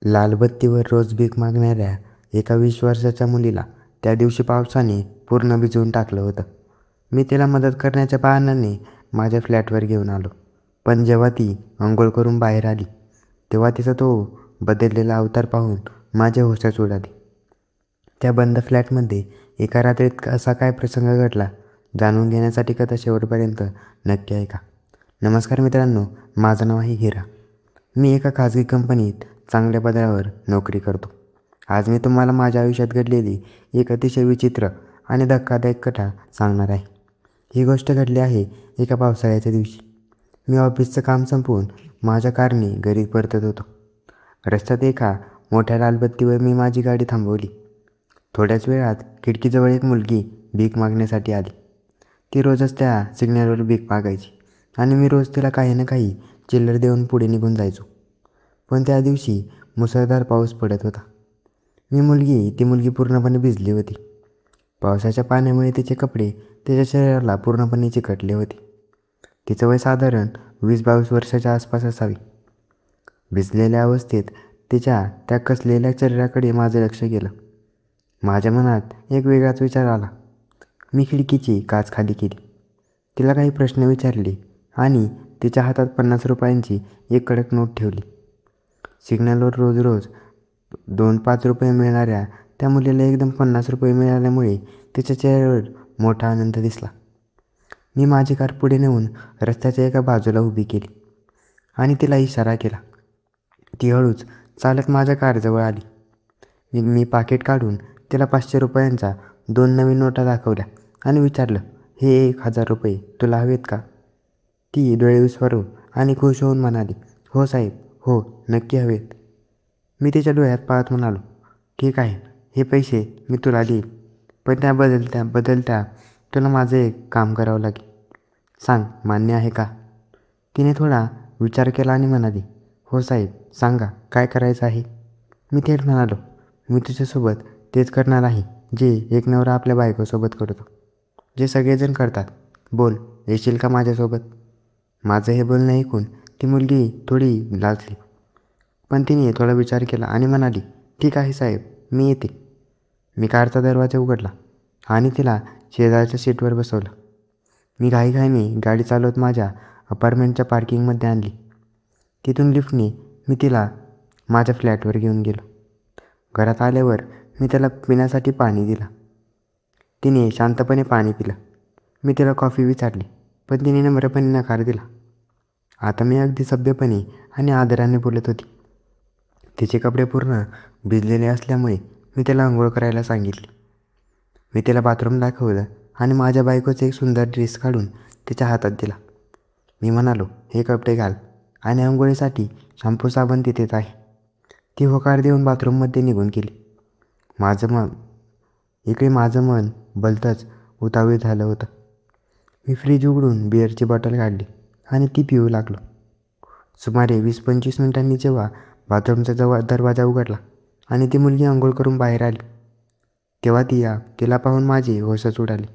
लालबत्तीवर रोज भीक मागणाऱ्या एका 20 वर्षाच्या मुलीला त्या दिवशी पावसाने पूर्ण भिजवून टाकलं होतं. मी तिला मदत करण्याच्या बहाण्याने माझ्या फ्लॅटवर घेऊन आलो. पण जेव्हा ती अंघोळ करून बाहेर आली तेव्हा तिचा तो बदललेला अवतार पाहून माझ्या होशच उडाली. त्या बंद फ्लॅटमध्ये एका रात्रीत असा काय प्रसंग घडला जाणून घेण्यासाठी कथा शेवटपर्यंत नक्की ऐका. नमस्कार मित्रांनो, माझं नाव आहे हिरा. मी एका खाजगी कंपनीत चांगल्या पदावर नोकरी करतो. आज मी तुम्हाला माझ्या आयुष्यात घडलेली एक अतिशय विचित्र आणि धक्कादायक कथा सांगणार आहे. ही गोष्ट घडली आहे एका पावसाळ्याच्या दिवशी. मी ऑफिसचं काम संपवून माझ्या कारने घरी परतत होतो. रस्त्यात एका मोठ्या लालबत्तीवर मी माझी गाडी थांबवली. थोड्याच वेळात खिडकीजवळ एक मुलगी भीक मागण्यासाठी आली. ती रोजच त्या सिग्नलवर भीक मागायची आणि मी रोज तिला काही ना काही चिल्लर देऊन पुढे निघून जायचो. पण त्या दिवशी मुसळधार पाऊस पडत होता. ती मुलगी पूर्णपणे भिजली होती. पावसाच्या पाण्यामुळे तिचे कपडे तिच्या शरीराला पूर्णपणे चिकटले होते. तिचं वय साधारण 20-22 वर्षाच्या आसपास असावी. भिजलेल्या अवस्थेत तिच्या त्या कसलेल्या शरीराकडे माझं लक्ष गेलं. माझ्या मनात एक वेगळाच विचार आला. मी खिडकीची काच खाली केली, तिला काही प्रश्न विचारले आणि तिच्या हातात 50 रुपयांची एक कडक नोट ठेवली. सिग्नलवर रोज रोज 2-5 रुपये मिळणाऱ्या त्या मुलीला एकदम 50 रुपये मिळाल्यामुळे तिच्या चेहऱ्यावर मोठा आनंद दिसला. मी माझी कार पुढे नेऊन रस्त्याच्या एका बाजूला उभी केली आणि तिला इशारा केला. ती हळूच चालत माझ्या कारजवळ आली. मी पाकिट काढून तिला 500 रुपयांचा 2 नवीन नोटा दाखवल्या आणि विचारलं, हे 1000 रुपये तुला हवेत का? ती डोळे विस्फारून आणि खुश होऊन म्हणाली, हो साहेब, हो नक्की हवेत. मी तिच्या डोळ्यात पाहत म्हणालो, ठीक आहे, हे पैसे मी तुला देईन, पण त्या बदलत्या तुला माझं एक काम करावं लागेल. सांग, मान्य आहे का? तिने थोडा विचार केला आणि म्हणाली, हो साहेब, सांगा काय करायचं आहे. मी थेट म्हणालो, मी तुझ्यासोबत तेच करणार आहे जे एक नवरा आपल्या बायकोसोबत करतो, जे सगळेजण करतात. बोल, येशील का माझ्यासोबत? माझं हे बोलणं ऐकून ती मुलगी थोडी लाजली, पण तिने थोडा विचार केला आणि म्हणाली, ठीक आहे साहेब, मी येते. मी कारचा दरवाजा उघडला आणि तिला शेजारच्या सीटवर बसवलं. मी घाईघाईने गाडी चालवत माझ्या अपार्टमेंटच्या पार्किंगमध्ये आणली. तिथून लिफ्टने मी तिला माझ्या फ्लॅटवर घेऊन गेलो. घरात आल्यावर मी त्याला पिण्यासाठी पाणी दिलं. तिने शांतपणे पाणी पिलं. मी तिला कॉफी विचारली, पण तिने नम्रपणे नकार दिला. आता मी अगदी सभ्यपणे आणि आदराने बोलत होती. तिचे कपडे पूर्ण भिजलेले असल्यामुळे मी त्याला अंघोळ करायला सांगितली. मी तिला बाथरूम दाखवलं आणि माझ्या बायकोचा एक सुंदर ड्रेस काढून तिच्या हातात दिला. मी म्हणालो, हे कपडे घाल आणि अंघोळीसाठी शॅम्पू साबण तिथेच आहे. ती होकार देऊन बाथरूममध्ये निघून गेली. इकडे माझं मन भलतंच उतावीळ झालं होतं. मी फ्रीज उघडून बिअरची बॉटल काढली आणि ती पिऊ लागलो. सुमारे 20-25 मिनिटांनी जेव्हा बाथरूमचा दरवाजा उघडला आणि ती मुलगी अंघोळ करून बाहेर आली तेव्हा तिला पाहून माझी होशच उडाली.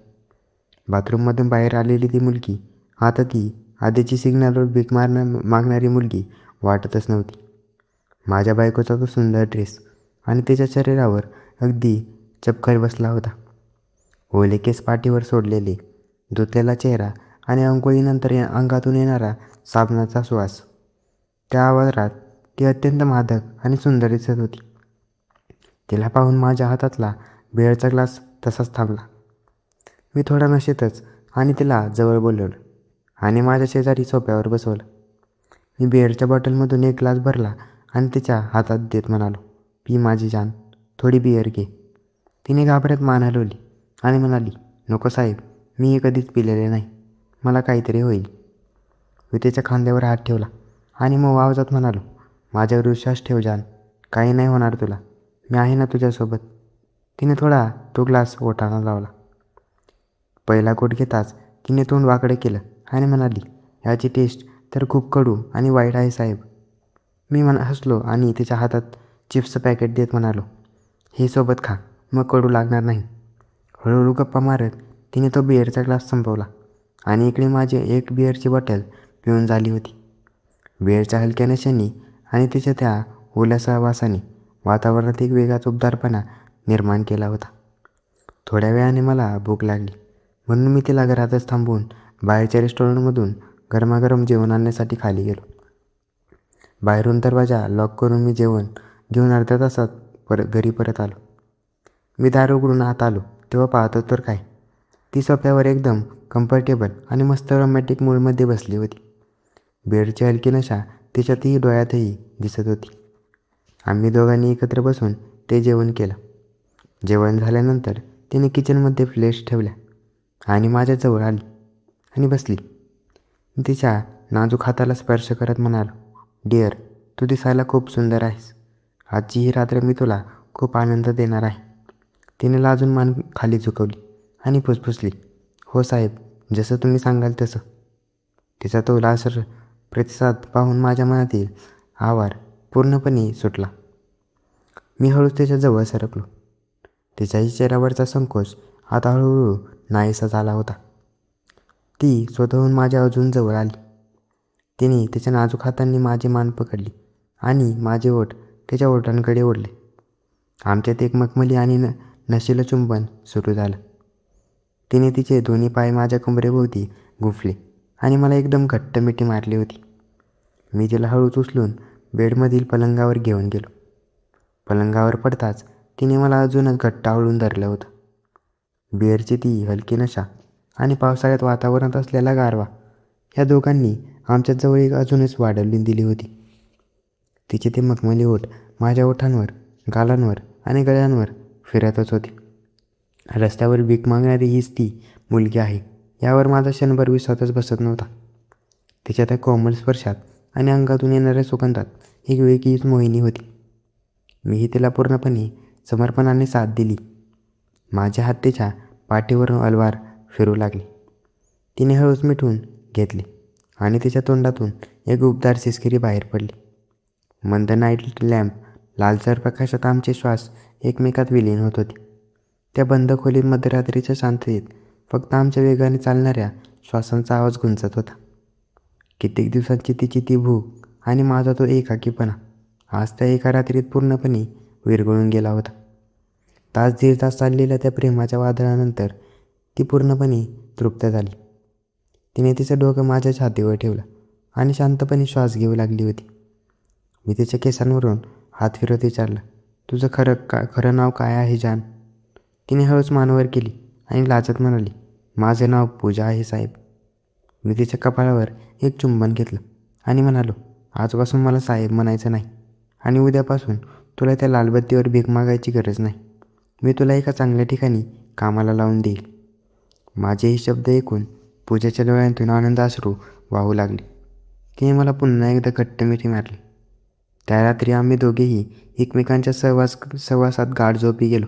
बाथरूममधून बाहेर आलेली ती मुलगी आता ती आधीची सिग्नलवर भीक मागणारी मुलगी वाटतच नव्हती. माझ्या बायकोचा तो सुंदर ड्रेस आणि तिच्या शरीरावर अगदी चपखल बसला होता. ओले केस पाठीवर सोडलेले, धुतलेला चेहरा आणि अंघोळीनंतर अंगातून येणारा साबणाचा सुवास. त्या आवाजात ती अत्यंत मादक आणि सुंदर दिसत होती. तिला पाहून माझ्या हातातला बिअरचा ग्लास तसाच थांबला. मी थोडा नशेतच आणि तिला जवळ बोलवलं आणि माझ्या शेजारी सोफ्यावर बसवलं. मी बिअरच्या बॉटलमधून एक ग्लास भरला आणि तिच्या हातात देत म्हणालो, पी माझी जान, थोडी बिअर घे. तिने घाबरत मान हलवली आणि म्हणाली, नको साहेब, मी हे कधीच पिलेले नाही, मला काहीतरी होईल. मी तिच्या खांद्यावर हात ठेवला आणि मग आवाजात म्हणालो, माझ्यावर विश्वास ठेव जान, काही नाही होणार तुला, मी आहे ना तुझ्यासोबत. तिने थोडा तो ग्लास ओठाला लावला. पहिला घोट घेताच तिने तोंड वाकडं केलं आणि म्हणाली, याची टेस्ट तर खूप कडू आणि वाईट आहे साहेब. मी हसलो आणि तिच्या हातात चिप्सचं पॅकेट देत म्हणालो, हे सोबत खा, मग कडू लागणार नाही. हळूहळू गप्पा मारत तिने तो बिअरचा ग्लास संपवला आणि इकडे माझी एक बिअरची बॉटल पिऊन झाली होती. बिअरच्या हलक्या नशेने आणि तिच्या त्या ओल्या सहवासाने वातावरणात एक वेगळाच उबदारपणा निर्माण केला होता. थोड्या वेळाने मला भूक लागली, म्हणून मी तिला घरातच थांबवून बाहेरच्या रेस्टॉरंटमधून गरमागरम जेवण आणण्यासाठी खाली गेलो. बाहेरून दरवाजा लॉक करून मी जेवण घेऊन अर्ध्या तासात घरी परत आलो. मी दार उघडून आत आलो तेव्हा पाहतो तर काय, ती सोफ्यावर एकदम कम्फर्टेबल आणि मस्त रोमॅन्टिक मूडमध्ये बसली होती. बेडची हलकी नशा तिच्यातही डोळ्यातही दिसत होती. आम्ही दोघांनी एकत्र बसून ते जेवण केलं. जेवण झाल्यानंतर तिने किचनमध्ये प्लेट्स ठेवल्या आणि माझ्याजवळ आली आणि बसली. मी तिच्या नाजूक हाताला स्पर्श करत म्हणालो, डिअर, तू दिसायला खूप सुंदर आहेस. आजची ही रात्र मी तुला खूप आनंद देणार आहे. तिने लाजून मान खाली झुकवली आणि फुसफुसली, हो साहेब, जसं तुम्ही सांगाल तसं. तिचा तो लासर प्रतिसाद पाहून माझ्या मनातील आवार पूर्णपणे सुटला. मी हळूच तिच्याजवळ सरकलो. तिच्याही चेहऱ्यावरचा संकोच आता हळूहळू नाहीसा झाला होता. ती स्वतःहून माझ्या अजून जवळ आली. तिने तिच्या नाजूक हातांनी माझी मान पकडली आणि माझे ओठ तिच्या ओठांकडे ओढले. आमच्यात एक मखमली आणि नशिलं चुंबन सुरू झालं. तिने तिचे दोन्ही पाय माझ्या कमरेभोवती गुंफले आणि मला एकदम घट्ट मिठी मारली होती. मी तिला हळूच उचलून बेडमधील पलंगावर घेऊन गेलो. पलंगावर पडताच तिने मला अजूनच घट्ट आवळून धरलं होतं. बिअरची ती हलकी नशा आणि पावसाळ्यात वातावरणात असलेला गारवा या दोघांनी आमच्या जवळ एक अजूनच वाढवली दिली होती. तिचे ते मखमली ओठ माझ्या ओठांवर, गालांवर आणि गळ्यांवर फिरतच होते. रस्त्यावर भीक मागणारी हीच ती मुलगी आहे यावर माझा क्षणभर विश्वासच बसत नव्हता. तिच्या त्या कोमल स्पर्शात आणि अंगातून येणाऱ्या सुगंधात एक वेगळीच मोहिनी होती. मीही तिला पूर्णपणे समर्पणाने साथ दिली. माझे हात तिच्या पाठीवरून अलवार फिरू लागले. तिने हळूच मिठून घेतले आणि तिच्या तोंडातून एक उबदार सिसकिरी बाहेर पडली. मंद नाईट लॅम्प लालसर प्रकाशात आमचे श्वास एकमेकात विलीन होत होते. त्या बंद खोलीत मध्यरात्रीच्या शांततेत फक्त आमच्या वेगाने चालणाऱ्या श्वासांचा आवाज गुंजत होता. कित्येक दिवसांची तिची ती भूक आणि माझा तो एकाकीपणा आज त्या एका रात्रीत पूर्णपणे विरघळून गेला होता. दीड तास चाललेल्या त्या प्रेमाच्या वादळानंतर ती पूर्णपणे तृप्त झाली. तिने तिचं डोकं माझ्या छातीवर ठेवलं आणि शांतपणे श्वास घेऊ लागली होती. मी तिच्या केसांवरून हात फिरत विचारलं, तुझं खरं नाव काय आहे जान? तिने हळूच मानवर केली आणि लाजत म्हणाली, माझं नाव पूजा आहे साहेब. मी तिच्या कपाळावर एक चुंबन घेतलं आणि म्हणालो, आजपासून मला साहेब म्हणायचं नाही आणि उद्यापासून तुला त्या लालबत्तीवर भीक मागायची गरज नाही. मी तुला एका चांगल्या ठिकाणी कामाला लावून देईल. माझे हे शब्द ऐकून पूजाच्या डोळ्यांतून आनंदाश्रू वाहू लागले. तिने मला पुन्हा एकदा घट्ट मिठी मारली. त्या रात्री आम्ही दोघेही एकमेकांच्या सहवासात गाढ झोपी गेलो.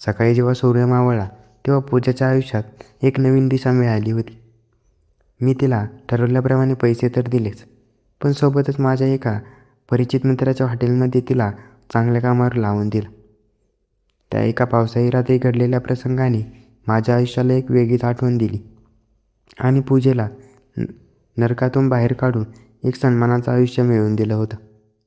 सकाळी जेव्हा सूर्य मावळला तेव्हा पूजाच्या आयुष्यात एक नवीन दिशा मिळाली होती. मी तिला ठरवल्याप्रमाणे पैसे तर दिलेच, पण सोबतच माझ्या एका परिचित मित्राच्या हॉटेलमध्ये तिला चांगल्या कामावर लावून दिलं. त्या एका पावसाळी रात्री घडलेल्या प्रसंगाने माझ्या आयुष्याला एक वेगळीच आठवण दिली आणि पूजेला नरकातून बाहेर काढून एक सन्मानाचं आयुष्य मिळवून दिलं होतं.